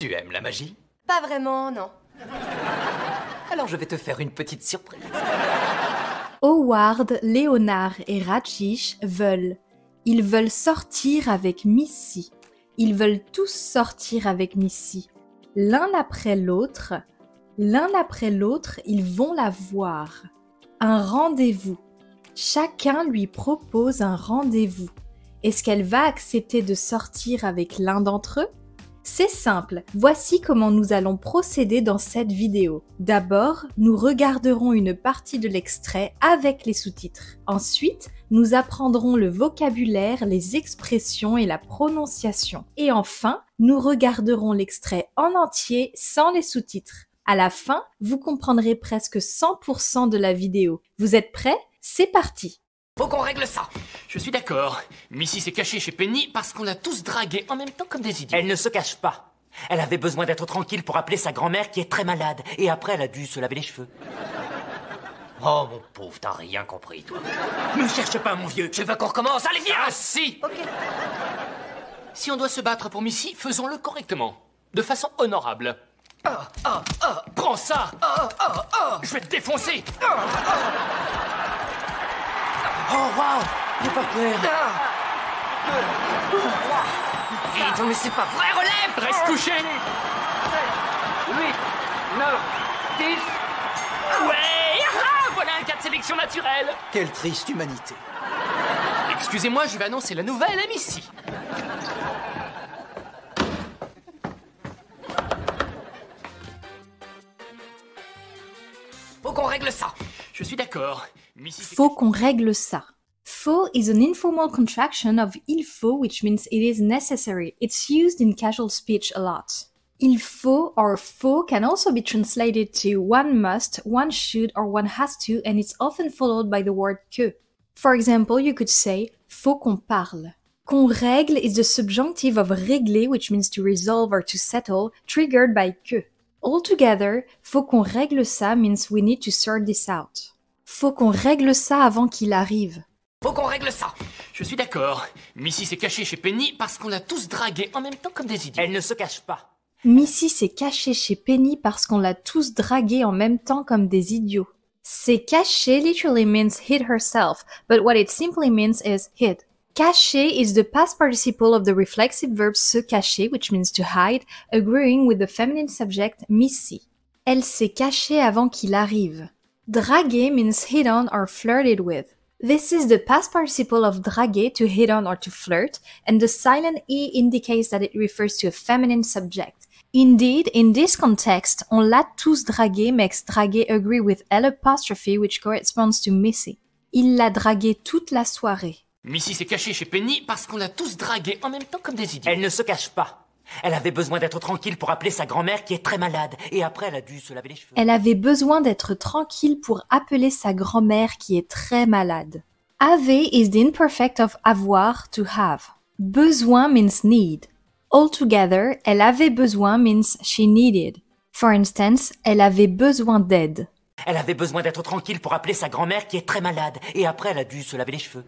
Tu aimes la magie? Pas vraiment, non. Alors je vais te faire une petite surprise. Howard, Léonard et Rajesh veulent. Ils veulent sortir avec Missy. Ils veulent tous sortir avec Missy. L'un après l'autre, ils vont la voir. Un rendez-vous. Chacun lui propose un rendez-vous. Est-ce qu'elle va accepter de sortir avec l'un d'entre eux? C'est simple, voici comment nous allons procéder dans cette vidéo. D'abord, nous regarderons une partie de l'extrait avec les sous-titres. Ensuite, nous apprendrons le vocabulaire, les expressions et la prononciation. Et enfin, nous regarderons l'extrait en entier sans les sous-titres. À la fin, vous comprendrez presque 100% de la vidéo. Vous êtes prêts? C'est parti! Faut qu'on règle ça. Je suis d'accord. Missy s'est cachée chez Penny parce qu'on l'a tous draguée en même temps comme des idiots. Elle ne se cache pas. Elle avait besoin d'être tranquille pour appeler sa grand-mère qui est très malade. Et après, elle a dû se laver les cheveux. Oh mon pauvre, t'as rien compris, toi. Ne cherche pas, mon vieux. Tu veux qu'on recommence? Allez, viens! Ah si! Si on doit se battre pour Missy, faisons-le correctement. De façon honorable. Prends ça! Je vais te défoncer! Oh, waouh! J'ai pas peur. Vite, mais c'est pas vrai, relève! Reste couché! 8, 9, 10... Ouais! Ah, voilà un cas de sélection naturelle! Quelle triste humanité. Excusez-moi, je vais annoncer la nouvelle à Missy. Faut qu'on règle ça. Je suis d'accord. Missy s'est Faut qu'on règle ça. Faut is an informal contraction of il faut, which means it is necessary. It's used in casual speech a lot. Il faut or faut can also be translated to one must, one should, or one has to, and it's often followed by the word que. For example, you could say faut qu'on parle. Qu'on règle is the subjunctive of régler, which means to resolve or to settle, triggered by que. Altogether, faut qu'on règle ça means we need to sort this out. Faut qu'on règle ça avant qu'il arrive. Faut qu'on règle ça. Je suis d'accord. Missy s'est cachée chez Penny parce qu'on l'a tous draguée en même temps comme des idiots. Elle ne se cache pas. Missy s'est cachée chez Penny parce qu'on l'a tous draguée en même temps comme des idiots. S'est cachée literally means hid herself, but what it simply means is hid. Cacher is the past participle of the reflexive verb se cacher, which means to hide, agreeing with the feminine subject Missy. Elle s'est cachée avant qu'il arrive. Draguer means hit on or flirted with. This is the past participle of draguer, to hit on or to flirt, and the silent e indicates that it refers to a feminine subject. Indeed, in this context, on l'a tous dragué makes draguer agree with L apostrophe, which corresponds to Missy. Il l'a draguée toute la soirée. Missy s'est cachée chez Penny parce qu'on l'a tous draguée en même temps comme des idiots. Elle ne se cache pas. Elle avait besoin d'être tranquille pour appeler sa grand-mère qui est très malade. Et après, elle a dû se laver les cheveux. Elle avait besoin d'être tranquille pour appeler sa grand-mère qui est très malade. Have is the imperfect of avoir, to have. Besoin means need. Altogether, elle avait besoin means she needed. For instance, elle avait besoin d'aide. Elle avait besoin d'être tranquille pour appeler sa grand-mère qui est très malade. Et après, elle a dû se laver les cheveux.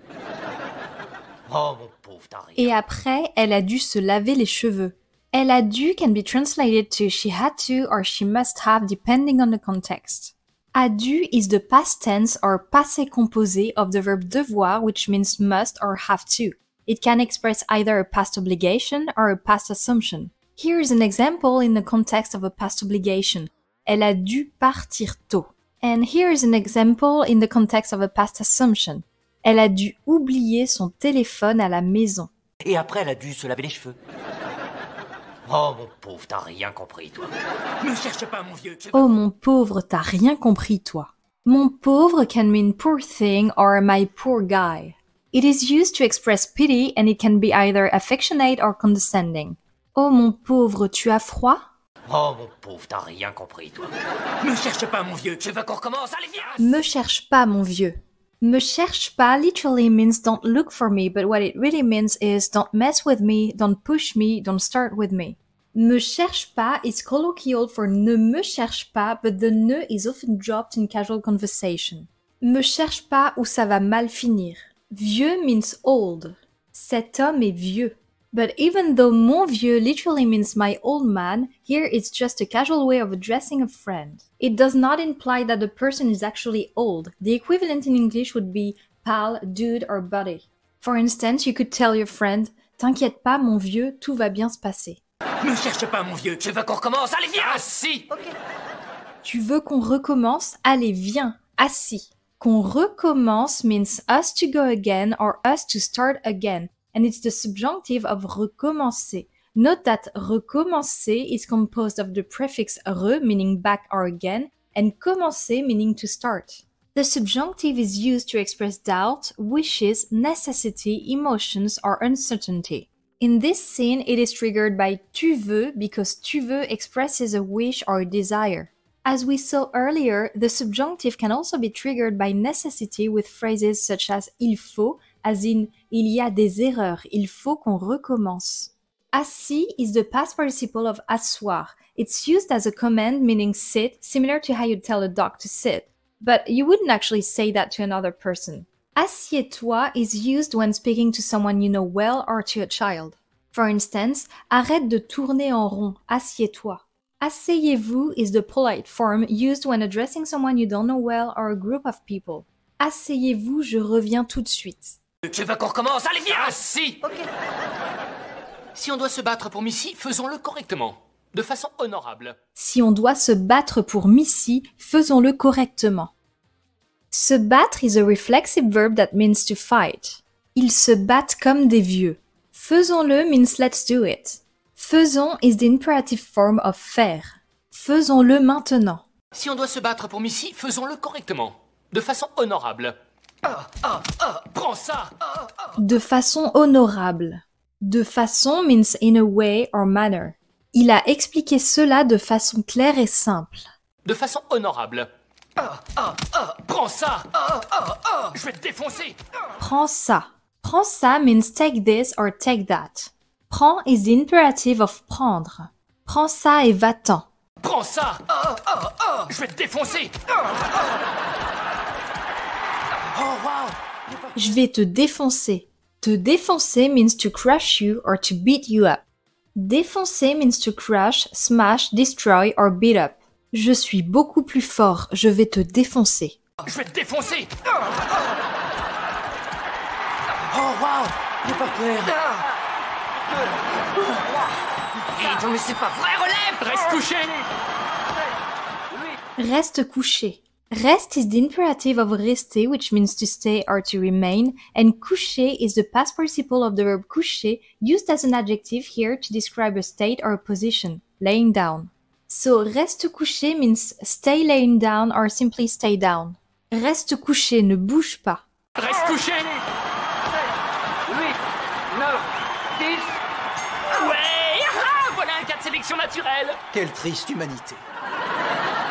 Oh mon pauvre, t'as rien. Et après, elle a dû se laver les cheveux. Elle a dû can be translated to she had to or she must have depending on the context. A dû is the past tense or passé composé of the verb devoir, which means must or have to. It can express either a past obligation or a past assumption. Here is an example in the context of a past obligation. Elle a dû partir tôt. And here is an example in the context of a past assumption. Elle a dû oublier son téléphone à la maison. Et après, elle a dû se laver les cheveux. Oh mon pauvre, t'as rien compris, toi. Ne cherche pas, mon vieux. Oh mon pauvre, t'as rien compris toi. Mon pauvre can mean poor thing or my poor guy. It is used to express pity and it can be either affectionate or condescending. Oh mon pauvre, tu as froid? Oh mon pauvre, t'as rien compris, toi. Ne cherche pas, mon vieux. Tu veux qu'on recommence? Allez, viens! Me cherche pas, mon vieux. Me cherche pas literally means don't look for me, but what it really means is don't mess with me, don't push me, don't start with me. Me cherche pas is colloquial for ne me cherche pas, but the ne is often dropped in casual conversation. Me cherche pas ou ça va mal finir. Vieux means old. Cet homme est vieux. But even though mon vieux literally means my old man, here it's just a casual way of addressing a friend. It does not imply that the person is actually old. The equivalent in English would be pal, dude, or buddy. For instance, you could tell your friend, "T'inquiète pas, mon vieux, tout va bien se passer." Me cherche pas, mon vieux. Tu veux qu'on recommence? Allez, viens! Assis! Tu veux qu'on recommence? Allez, viens, assis. Qu'on recommence means us to go again or us to start again, and it's the subjunctive of recommencer. Note that recommencer is composed of the prefix re, meaning back or again, and commencer, meaning to start. The subjunctive is used to express doubt, wishes, necessity, emotions, or uncertainty. In this scene, it is triggered by tu veux because tu veux expresses a wish or a desire. As we saw earlier, the subjunctive can also be triggered by necessity with phrases such as il faut, as in il y a des erreurs, il faut qu'on recommence. Assis is the past participle of asseoir. It's used as a command meaning sit, similar to how you'd tell a dog to sit. But you wouldn't actually say that to another person. Assieds-toi is used when speaking to someone you know well or to a child. For instance, arrête de tourner en rond, assieds-toi. Asseyez-vous is the polite form used when addressing someone you don't know well or a group of people. Asseyez-vous, je reviens tout de suite. Tu veux qu'on recommence? Allez, viens! Assis! Si on doit se battre pour Missy, faisons-le correctement. De façon honorable. Si on doit se battre pour Missy, faisons-le correctement. Se battre is a reflexive verb that means to fight. Ils se battent comme des vieux. Faisons-le means let's do it. Faisons is the imperative form of faire. Faisons-le maintenant. Si on doit se battre pour Missy, faisons-le correctement. De façon honorable. Prends ça! De façon honorable. De façon means in a way or manner. Il a expliqué cela de façon claire et simple. De façon honorable. Prends ça! Je vais te défoncer! Prends ça. Prends ça means take this or take that. Prends is the imperative of prendre. Prends ça et va-t'en. Prends ça! Je vais te défoncer! Je vais te défoncer. Te défoncer means to crush you or to beat you up. Défoncer means to crush, smash, destroy or beat up. Je suis beaucoup plus fort, je vais te défoncer. Je vais te défoncer! Il est pas clair. Non mais c'est pas vrai, relève! Reste couché! Reste couché. Reste is the imperative of rester, which means to stay or to remain, and coucher is the past participle of the verb coucher, used as an adjective here to describe a state or a position, laying down. So, reste couché means stay laying down or simply stay down. Reste couché, ne bouge pas. Reste couché! 8, 9, 10... Ouais! Voilà un cas de sélection naturelle! Quelle triste humanité.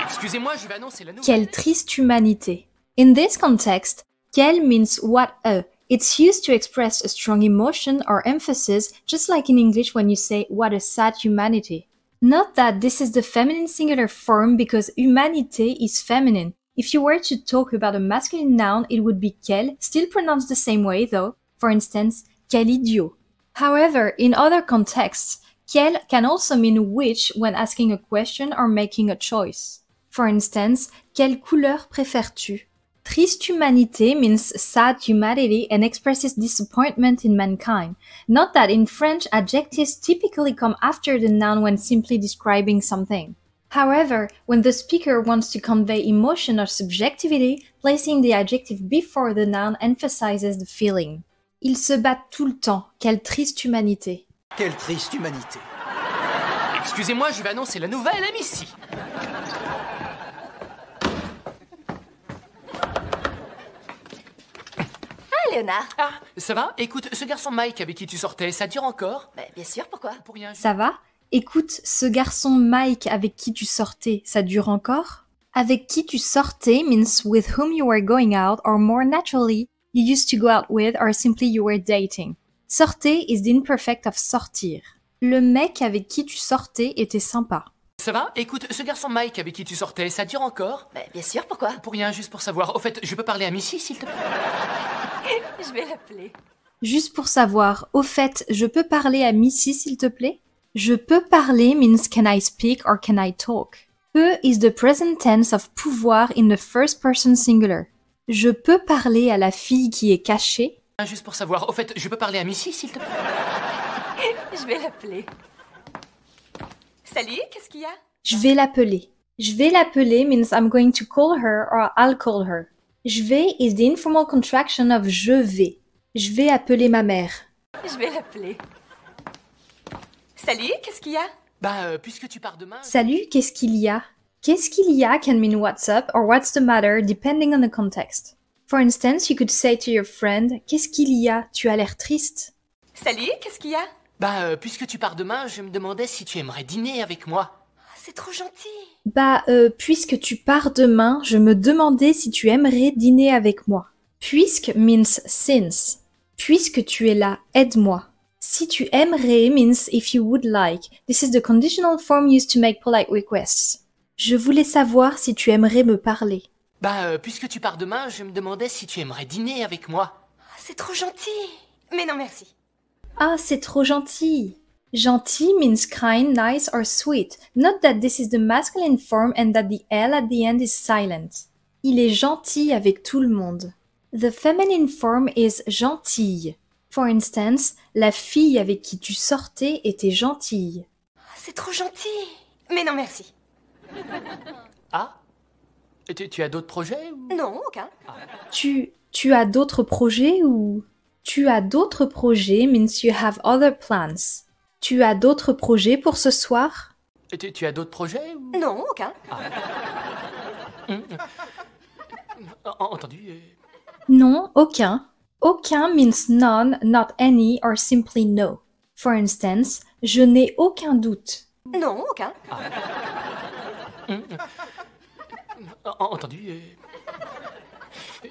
Excusez-moi, je vais annoncer la nouvelle... Quelle triste humanité. In this context, quel means what a. It's used to express a strong emotion or emphasis, just like in English when you say what a sad humanity. Note that this is the feminine singular form because humanité is feminine. If you were to talk about a masculine noun, it would be quel, still pronounced the same way though. For instance, quel idiot. However, in other contexts, quel can also mean which when asking a question or making a choice. For instance, quelle couleur préfères-tu? Triste humanité means sad humanity and expresses disappointment in mankind. Note that in French, adjectives typically come after the noun when simply describing something. However, when the speaker wants to convey emotion or subjectivity, placing the adjective before the noun emphasizes the feeling. Ils se battent tout le temps. Quelle triste humanité. Quelle triste humanité. Excusez-moi, je vais annoncer la nouvelle à Missy. Léonard. Ah, ça va? Écoute, ce garçon Mike avec qui tu sortais, ça dure encore? Bien sûr, pourquoi? Pour rien. Ça va? Écoute, ce garçon Mike avec qui tu sortais, ça dure encore? Avec qui tu sortais means with whom you were going out or more naturally, you used to go out with or simply you were dating. Sortez is the imperfect of sortir. Le mec avec qui tu sortais était sympa. Ça va? Écoute, ce garçon Mike avec qui tu sortais, ça dure encore? Bien sûr, pourquoi? Pour rien, juste pour savoir. Au fait, je peux parler à Missy, s'il te plaît? Je vais l'appeler. Juste pour savoir, au fait, je peux parler à Missy s'il te plaît? Je peux parler means can I speak or can I talk? Peux is the present tense of pouvoir in the first person singular. Je peux parler à la fille qui est cachée? Juste pour savoir, au fait, je peux parler à Missy, s'il te plaît? Je vais l'appeler. Salut, qu'est-ce qu'il y a? Je vais l'appeler. Je vais l'appeler means I'm going to call her or I'll call her. Je vais is the informal contraction of je vais. Je vais appeler ma mère. Je vais l'appeler. Salut, qu'est-ce qu'il y a? Puisque tu pars demain... Salut, qu'est-ce qu'il y a? Qu'est-ce qu'il y a can mean what's up or what's the matter depending on the context. For instance, you could say to your friend, qu'est-ce qu'il y a? Tu as l'air triste. Salut, qu'est-ce qu'il y a? Puisque tu pars demain, je me demandais si tu aimerais dîner avec moi. C'est trop gentil. Puisque tu pars demain, je me demandais si tu aimerais dîner avec moi. Puisque means since. Puisque tu es là, aide-moi. Si tu aimerais means if you would like. This is the conditional form used to make polite requests. Je voulais savoir si tu aimerais me parler. Puisque tu pars demain, je me demandais si tu aimerais dîner avec moi. C'est trop gentil. Mais non, merci. Ah, c'est trop gentil. Gentil means kind, nice or sweet. Note that this is the masculine form and that the L at the end is silent. Il est gentil avec tout le monde. The feminine form is gentille. For instance, la fille avec qui tu sortais était gentille. C'est trop gentil. Mais non, merci. Ah? Tu as d'autres projets ou... Non, aucun. Tu as d'autres projets ou... Tu as d'autres projets means you have other plans. Tu as d'autres projets pour ce soir? Tu as d'autres projets ou... Non, aucun. Entendu. Non, aucun. Aucun means none, not any, or simply no. For instance, je n'ai aucun doute. Non, aucun. Entendu.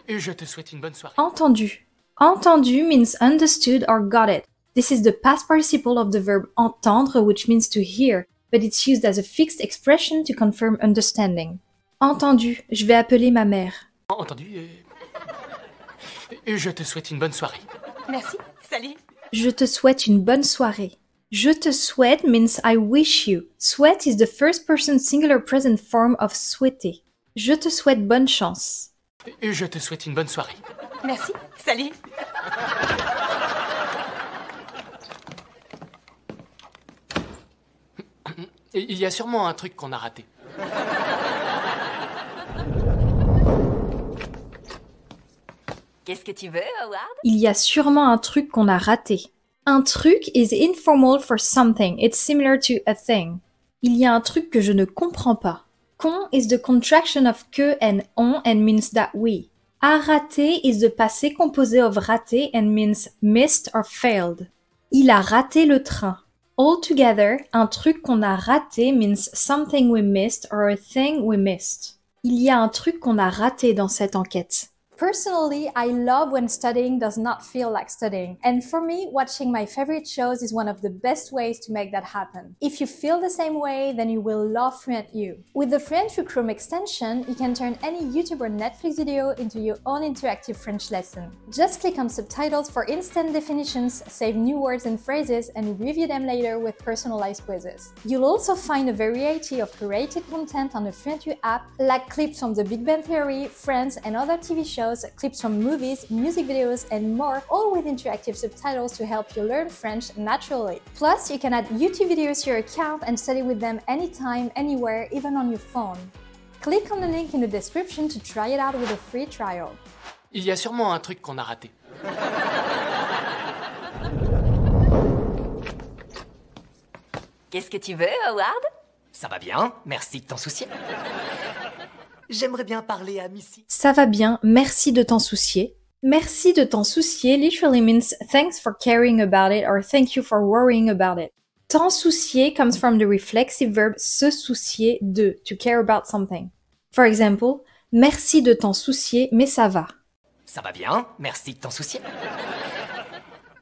Je te souhaite une bonne soirée. Entendu. Entendu means understood or got it. This is the past participle of the verb entendre, which means to hear, but it's used as a fixed expression to confirm understanding. Entendu. Je vais appeler ma mère. Entendu. Je te souhaite une bonne soirée. Merci. Salut. Je te souhaite une bonne soirée. Je te souhaite means I wish you. Souhaite is the first person singular present form of souhaiter. Je te souhaite bonne chance. Je te souhaite une bonne soirée. Merci. Salut. Il y a sûrement un truc qu'on a raté. Qu'est-ce que tu veux, Howard? Il y a sûrement un truc qu'on a raté. Un truc is informal for something. It's similar to a thing. Il y a un truc que je ne comprends pas. Qu'on is the contraction of que and on and means that we. A raté is the passé composé of raté and means missed or failed. Il a raté le train. Altogether, un truc qu'on a raté means something we missed or a thing we missed. Il y a un truc qu'on a raté dans cette enquête. Personally, I love when studying does not feel like studying. And for me, watching my favorite shows is one of the best ways to make that happen. If you feel the same way, then you will love Fluent U. With the Fluent U Chrome extension, you can turn any YouTube or Netflix video into your own interactive French lesson. Just click on subtitles for instant definitions, save new words and phrases, and review them later with personalized quizzes. You'll also find a variety of curated content on the Fluent U app, like clips from The Big Bang Theory, Friends, and other TV shows, clips from movies, music videos, and more, all with interactive subtitles to help you learn French naturally. Plus, you can add YouTube videos to your account and study with them anytime, anywhere, even on your phone. Click on the link in the description to try it out with a free trial. Il y a sûrement un truc qu'on a raté. Qu'est-ce que tu veux, Howard? Ça va bien, merci de t'en soucier. J'aimerais bien parler à Missy. Ça va bien, merci de t'en soucier. Merci de t'en soucier literally means thanks for caring about it or thank you for worrying about it. T'en soucier comes from the reflexive verb se soucier de, to care about something. For example, merci de t'en soucier, mais ça va. Ça va bien, merci de t'en soucier.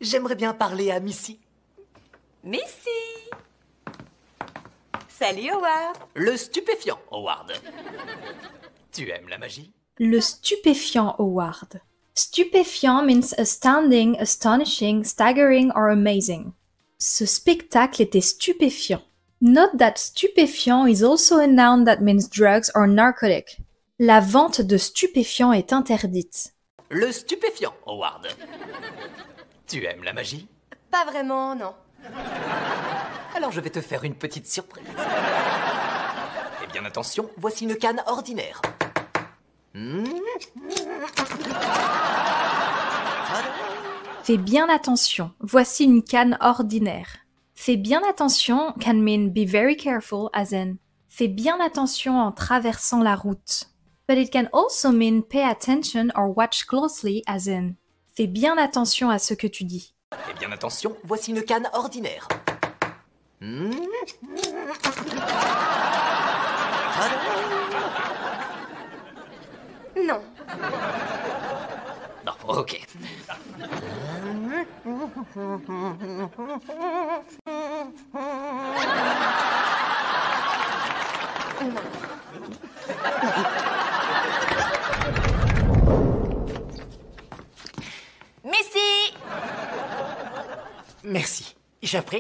J'aimerais bien parler à Missy. Missy! Salut, Howard! Le stupéfiant, Howard. Tu aimes la magie? Le stupéfiant Howard. Stupéfiant means astounding, astonishing, staggering or amazing. Ce spectacle était stupéfiant. Note that stupéfiant is also a noun that means drugs or narcotic. La vente de stupéfiants est interdite. Le stupéfiant, Howard. Tu aimes la magie? Pas vraiment, non. Alors je vais te faire une petite surprise. Eh bien attention, voici une canne ordinaire. Fais bien attention, voici une canne ordinaire. Fais bien attention can mean be very careful as in fais bien attention en traversant la route. But it can also mean pay attention or watch closely as in fais bien attention à ce que tu dis. Eh bien attention, voici une canne ordinaire. Non. Non, ok. Missy! Merci. J'apprends.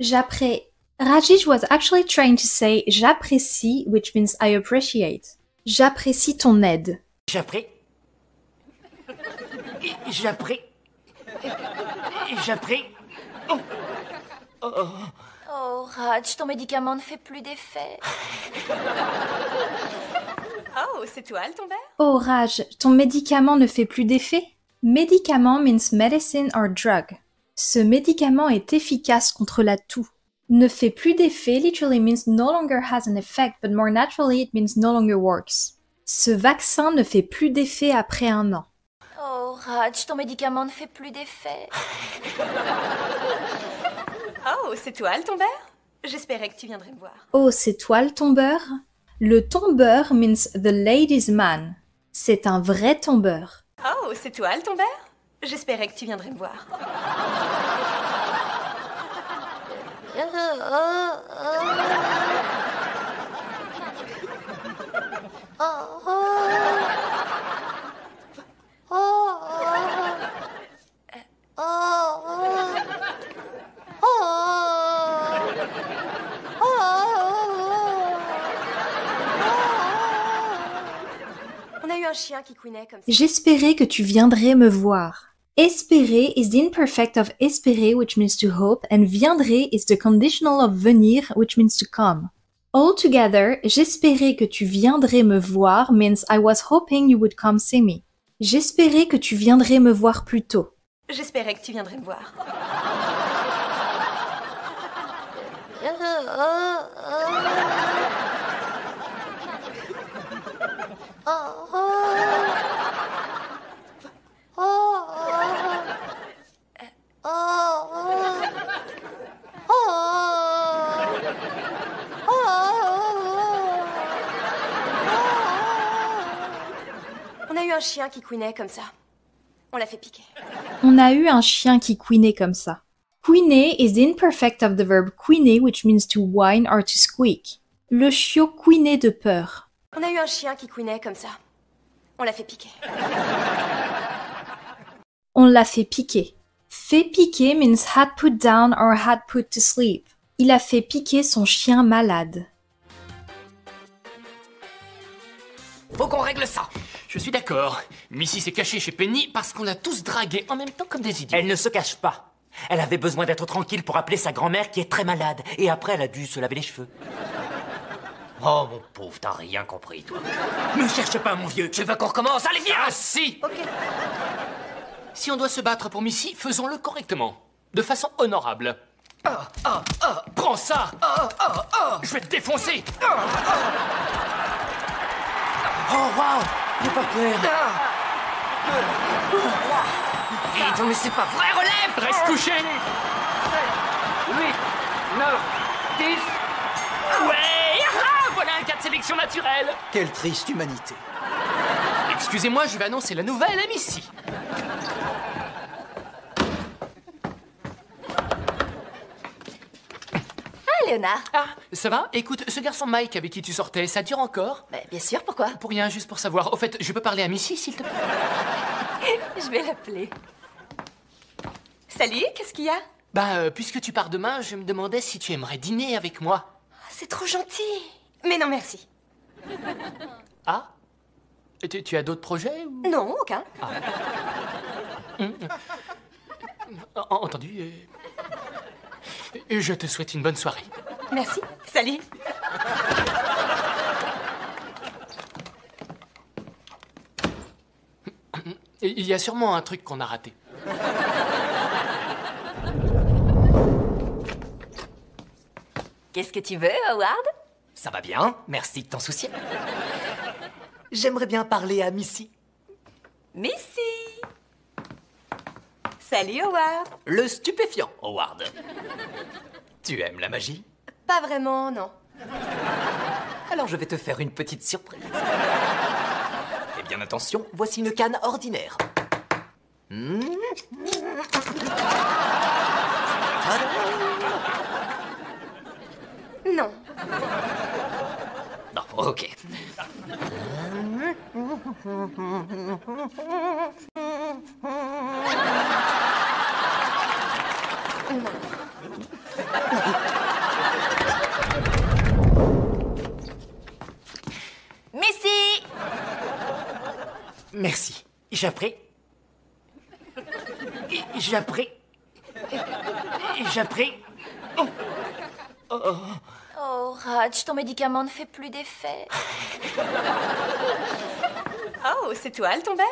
J'appré. Rajesh was actually trying to say j'apprécie, which means I appreciate. J'apprécie ton aide. J'apprends. Oh, Raj, ton médicament ne fait plus d'effet. Oh, c'est toi le tombeur? Oh Raj, ton médicament ne fait plus d'effet? Médicament means medicine or drug. Ce médicament est efficace contre la toux. Ne fait plus d'effet literally means no longer has an effect, but more naturally it means no longer works. Ce vaccin ne fait plus d'effet après 1 an. Oh, Raj, ton médicament ne fait plus d'effet. Oh, c'est toi le tombeur? J'espérais que tu viendrais me voir. Oh, c'est toi le tombeur? Le tombeur means the ladies man. C'est un vrai tombeur. Oh, c'est toi le tombeur? J'espérais que tu viendrais me voir. On a eu un chien qui couinait comme ça. J'espérais que tu viendrais me voir. Espérer is the imperfect of espérer, which means to hope, and viendrai is the conditional of venir, which means to come. Altogether, j'espérais que tu viendrais me voir means I was hoping you would come see me. J'espérais que tu viendrais me voir plus tôt. J'espérais que tu viendrais me voir. On a eu un chien qui couinait comme ça. On l'a fait piquer. On a eu un chien qui couinait comme ça. Couiner is the imperfect of the verb couiner, which means to whine or to squeak. Le chiot couinait de peur. On a eu un chien qui couinait comme ça. On l'a fait piquer. On l'a fait piquer. Fait piquer means had put down or had put to sleep. Il a fait piquer son chien malade. Faut qu'on règle ça. Je suis d'accord. Missy s'est cachée chez Penny parce qu'on l'a tous dragués en même temps comme des idiots. Elle ne se cache pas. Elle avait besoin d'être tranquille pour appeler sa grand-mère qui est très malade. Et après, elle a dû se laver les cheveux. Oh mon pauvre, t'as rien compris, toi. Ne cherche pas, mon vieux. Tu veux qu'on recommence? Allez, viens! Ah si! Si on doit se battre pour Missy, faisons-le correctement. De façon honorable. Prends ça! Je vais te défoncer! Oh, waouh! J'ai pas peur. Vite, mais c'est pas vrai, relève! Reste couché! 8, 9, 10. Ouais! Ah, voilà un cas de sélection naturelle! Quelle triste humanité. Excusez-moi, je vais annoncer la nouvelle à Missy. Léonard. Ah, ça va? Écoute, ce garçon Mike avec qui tu sortais, ça dure encore? Bien sûr, pourquoi? Pour rien, juste pour savoir. Au fait, je peux parler à Missy, s'il te plaît? Je vais l'appeler. Salut, qu'est-ce qu'il y a? Puisque tu pars demain, je me demandais si tu aimerais dîner avec moi. C'est trop gentil. Mais non, merci. Ah? Tu as d'autres projets ou... Non, aucun. Entendu. Je te souhaite une bonne soirée. Merci. Salut. Il y a sûrement un truc qu'on a raté. Qu'est-ce que tu veux, Howard? Ça va bien, merci de t'en soucier. J'aimerais bien parler à Missy. Missy. Salut, Howard. Le stupéfiant, Howard. Tu aimes la magie? Pas vraiment, non. Alors je vais te faire une petite surprise. Fais bien attention, voici une canne ordinaire. Non. Non, ok. Missy. Merci. J'apprends. Oh, Raj, ton médicament ne fait plus d'effet. Oh, c'est toi, le tombeur?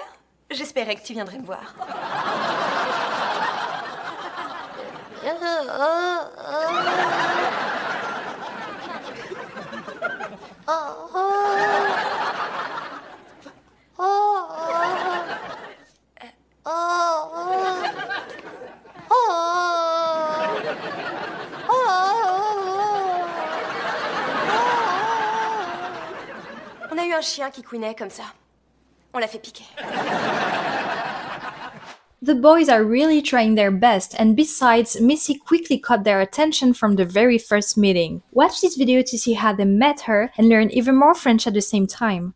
J'espérais que tu viendrais me voir. On a eu un chien qui couinait comme ça. On l'a fait piquer. The boys are really trying their best, and besides, Missy quickly caught their attention from the very first meeting. Watch this video to see how they met her and learn even more French at the same time.